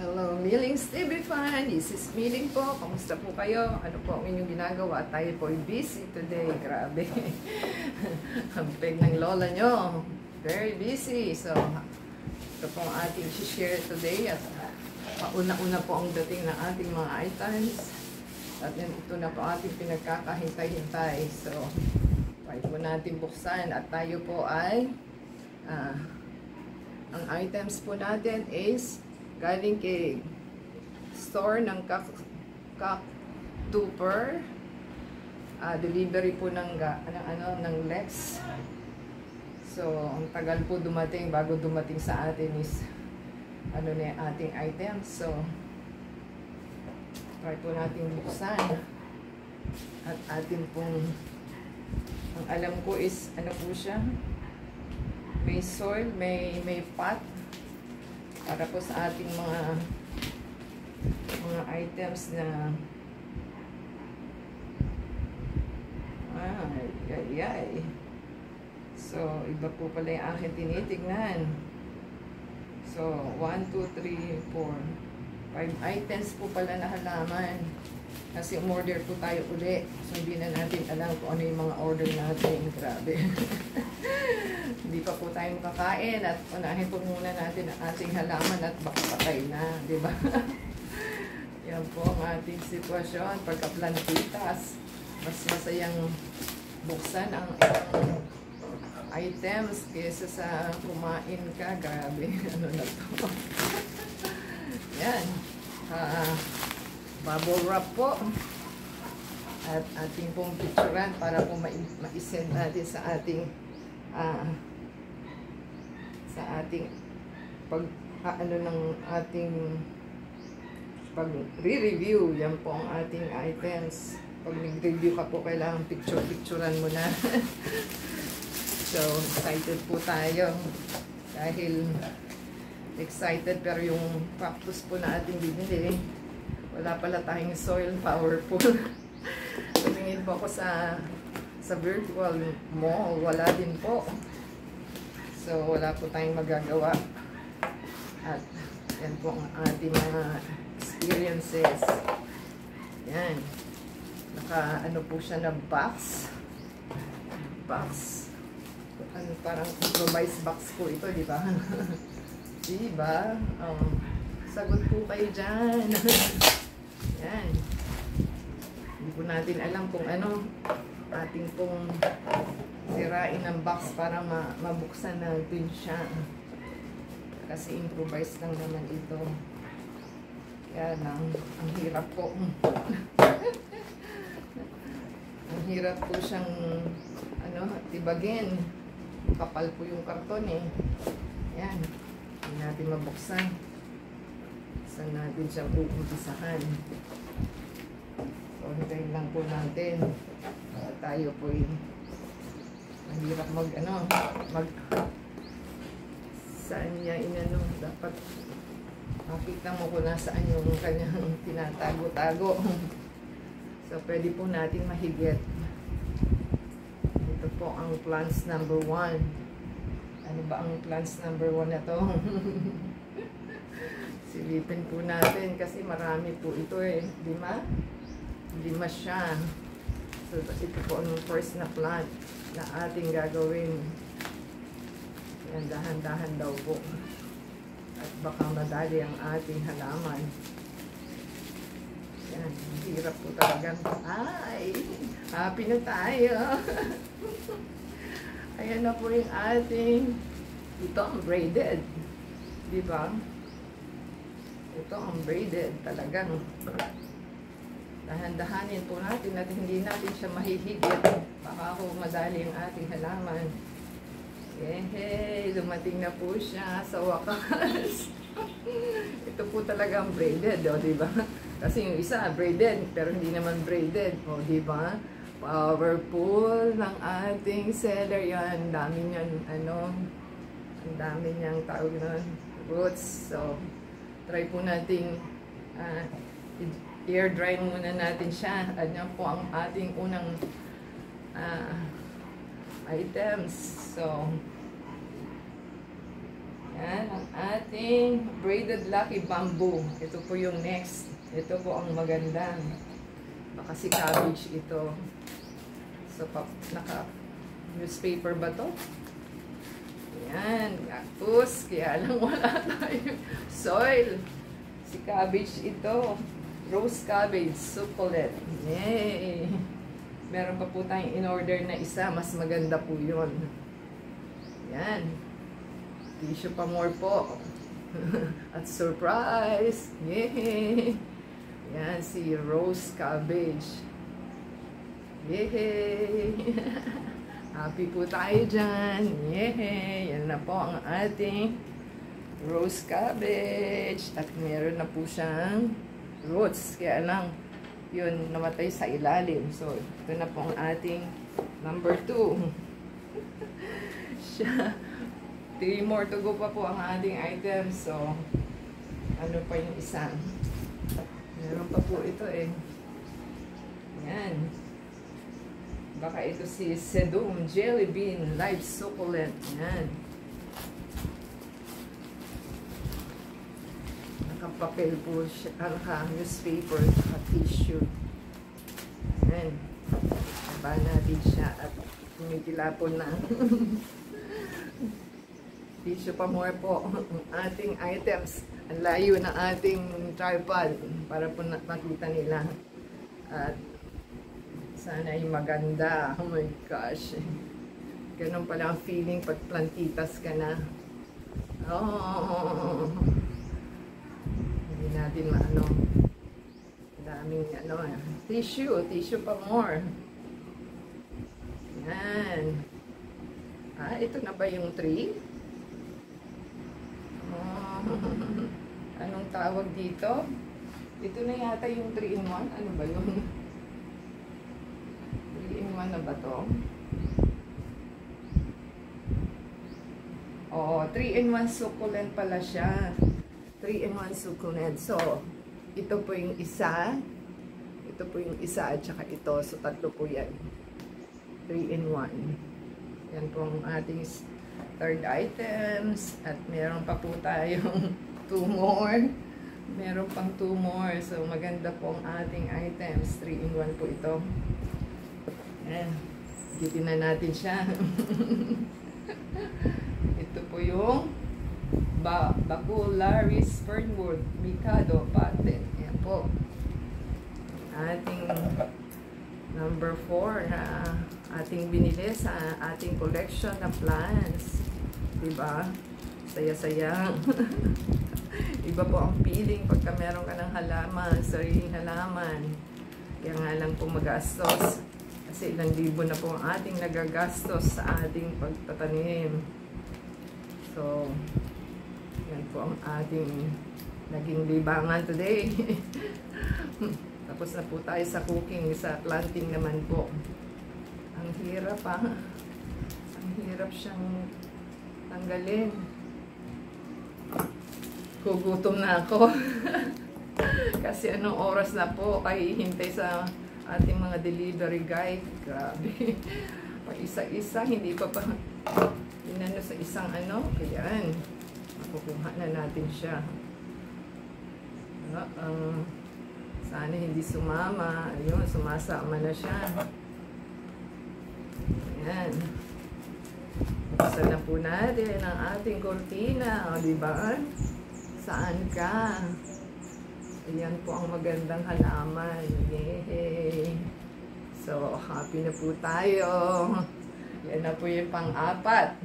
Hello, Millings TV fan. This is Milling po. Kamusta po kayo? Ano po ang inyong ginagawa? Tayo po ay busy today. Grabe. Ang peg ng lola nyo. Very busy. So, ito po ang ating share today. At pauna-una po ang dating ng ating mga items. At ito na po ating pinagkakahintay-hintay. So, try po natin buksan. At tayo po ay ang items po natin is galing kay store ng Cactuper. Delivery po ng Lex. So, ang tagal po dumating bago dumating sa atin is na yung ating items. So, try po natin buksan. At atin pong ang alam ko is po siya, may soil, may pot para po sa ating mga items na ay. So, iba po pala yung aking tinitignan. So, 1, 2, 3, 4 5 items po pala na halaman. Kasi umorder po tayo uli. So, hindi na natin alam kung ano yung mga order natin. Grabe. Hindi pa po tayo makakain at unahin po muna natin ang ating halaman at baka patay na, di ba? Yan po ang ating sitwasyon. Pagka-plantitas, mas masayang buksan ang items kaysa sa kumain ka. Grabe, ano na to? Yan. Bubble wrap po. At ating pong picturean para po ma-send natin sa ating ng ating pag-re-review. Yan po ang ating items. Pag nag-review ka po, kailangan picturean mo na. So, excited po tayo. Dahil excited, pero yung cactus po na ating binili, wala pala tayong soil powerful. Tumingin po ako sa virtual mall, wala din po. So, wala po tayong magagawa. At yan po ang ating mga experiences. Yan. Ano po siya na box. Parang improvised box po ito, di ba? Diba? Sagot po kayo dyan. Yan. Hindi po natin alam kung ano ating pong sirain ng box para mabuksan natin siya. Kasi improvise lang naman ito. Kaya lang, ang hirap po. Ang hirap po siyang tibagin. Kapal po yung karton eh. Yan. Hindi natin mabuksan. Saan natin siyang uumpisahan. So, hintayin lang po natin. Tayo po mahirap saan niya dapat makita mo kung nasaan yung kanyang tinatago-tago. So, pwede po natin mahigit. Ito po ang plants number 1. Ano ba ang plants number 1 na to? Silipin po natin kasi marami po ito eh. 5 siya. So, ito po ang first na plant na ating gagawin. Yan, dahan-dahan daw po. At baka madali ang ating halaman. Yan, hirap po talaga. Ay, happy na tayo. Ayan na po yung ating, ito ang braided. Diba? Ito ang braided talagang. Dahan-dahanin po natin at hindi natin siya mahihigit. Baka ako madali ang ating halaman. Hey, dumating na po siya sa wakas. Ito po talaga ang braided, diba? Kasi yung isa braided, pero hindi naman braided, diba? Powerful ng ating seller yan. Ang dami niyan, ang dami niyang tawag nun, roots. So, try po nating air dry muna natin siya. At yan po ang ating unang items. So, Yan, ang ating braided lucky bamboo. Ito po yung next. Ito po ang maganda. Baka si cabbage ito. So, naka-newspaper ba to? Yan, cactus. Kaya lang wala tayo soil. Si cabbage ito. Rose cabbage, succulent. Yay! Meron pa po tayong in-order na isa. Mas maganda po yun. Yan. Tissue pa more po. At surprise! Yay! Yan, si rose cabbage. Yay! Happy po tayo dyan. Yay! Yan na po ang ating rose cabbage. At meron na po siyang roots. Kaya lang, yun, namatay sa ilalim. So, ito na po ang ating number 2. Siya. 3 more to go pa po ang ating items. So, ano pa yung isa? Meron pa po ito eh. Yan. Baka ito si Sedum Jelly Bean Live Succulent. Yan. Nakapapel po siya. Naka-newspaper. Naka-tissue. Yan. Saba natin siya at tumitilapon na. Tissue pa more po. Ating items. Ang layo na ating tripod para po makita nila. At sana ay maganda. Oh my gosh. Ganun pala ang feeling pag plantitas ka na. Oh. Hindi natin maano. Daming ano. Tissue. Tissue pa more. Yan. Ah, ito na ba yung 3? Anong tawag dito? Ito na yata yung 3-in-1. Ano ba yun? 3-in-1 na ba to? Oo, 3-in-1 succulent pala siya. 3-in-1 succulent. So, ito po yung isa. Ito po yung isa at saka ito. So, tatlo po yan. 3-in-1. Yan po ang ating third items. At meron pa po tayong 2 more. Meron pang 2 more. So, maganda po ang ating items. 3-in-1 po ito. Ayan. Gitin na natin siya. Ito po yung Bacularis Fernwood Mikado Patent. Ayan po. Ating number 4 na ating binili sa ating collection na plants. Diba? Saya-saya. Iba po ang feeling pagka meron ka ng halaman, sariling halaman. Kaya nga lang po magastos. Kasi ilang libo na po ang ating nagagastos sa ating pagtatanim. So, yan po ang ating naging libangan today. Tapos na po tayo sa cooking, sa planting naman po. Ang hirap ha. Ang hirap siyang tanggalin. Gugutom na ako. Kasi anong oras na po ay hintay sa ating mga delivery guy. Grabe. Pag isa-isa, hindi pa inano sa isang ano. Kayaan. Makukuha na natin siya. Sana hindi sumama. Ayun, sumasama na siya. Ayan. Buksan na po natin ang ating kortina. O, diba? Saan ka? Ayan po ang magandang halaman. Yay! So, happy na po tayo. Yan na po yung pang-4.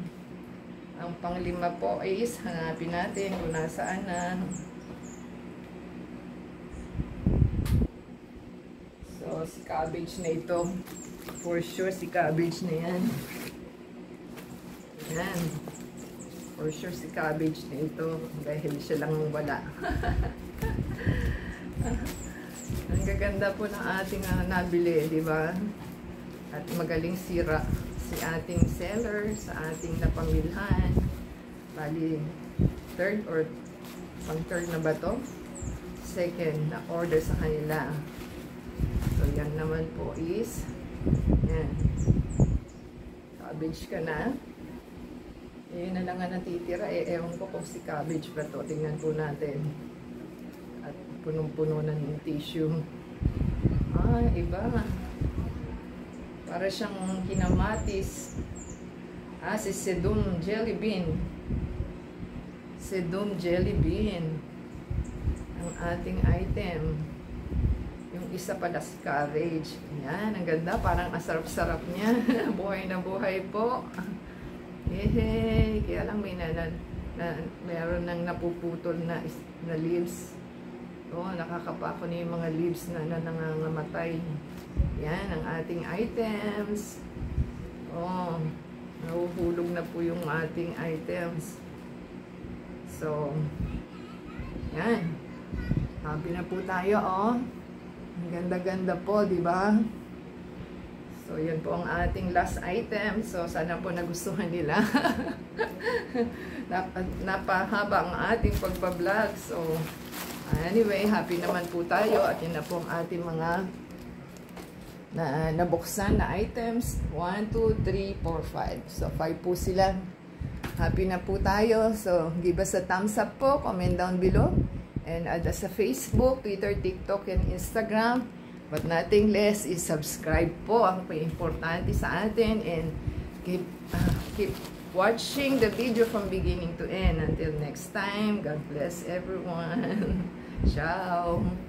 Ang pang-5 po is hanapin natin kung nasaan na. So, si cabbage na ito. For sure, si cabbage na yan. Yan. For sure, si cabbage na ito. Dahil siya lang wala. Ang gaganda po ng ating nabili, di ba? At magaling sira si ating seller sa ating napamilhan. Bali, third or pang-third na ba to? Second na order sa kanila. So, yan naman po is yan. Cabbage ka na. Yun na lang ang natitira. Ewan ko kung si cabbage pa to. Tingnan po natin. At punong-puno na yung tissue. Iba. Para siyang kinamatis. Si sedum jelly bean. Sedum jelly bean. Ang ating item. Yung isa pala si cabbage. Yan, ang ganda. Parang asarap-sarap niya. Buhay na buhay po. Kaya lang may meron nang napuputol na leaves. Nakakapako na yung mga leaves na nangangamatay. Yan, ang ating items. Nahuhulog na po yung ating items. So, yan. Happy na po tayo, Ang ganda-ganda po, di ba? So, yan po ang ating last item. So, sana po nagustuhan nila. Napahaba ang ating pagbablog. So, anyway, happy naman po tayo. At yun na po ang ating mga nabuksan na items. 1, 2, 3, 4, 5. So, 5 po sila. Happy na po tayo. So, give us a thumbs up po. Comment down below. And add us sa Facebook, Twitter, TikTok, and Instagram. But nothing less is subscribe po. Ang importante sa atin. And keep watching the video from beginning to end. Until next time, God bless everyone. Ciao!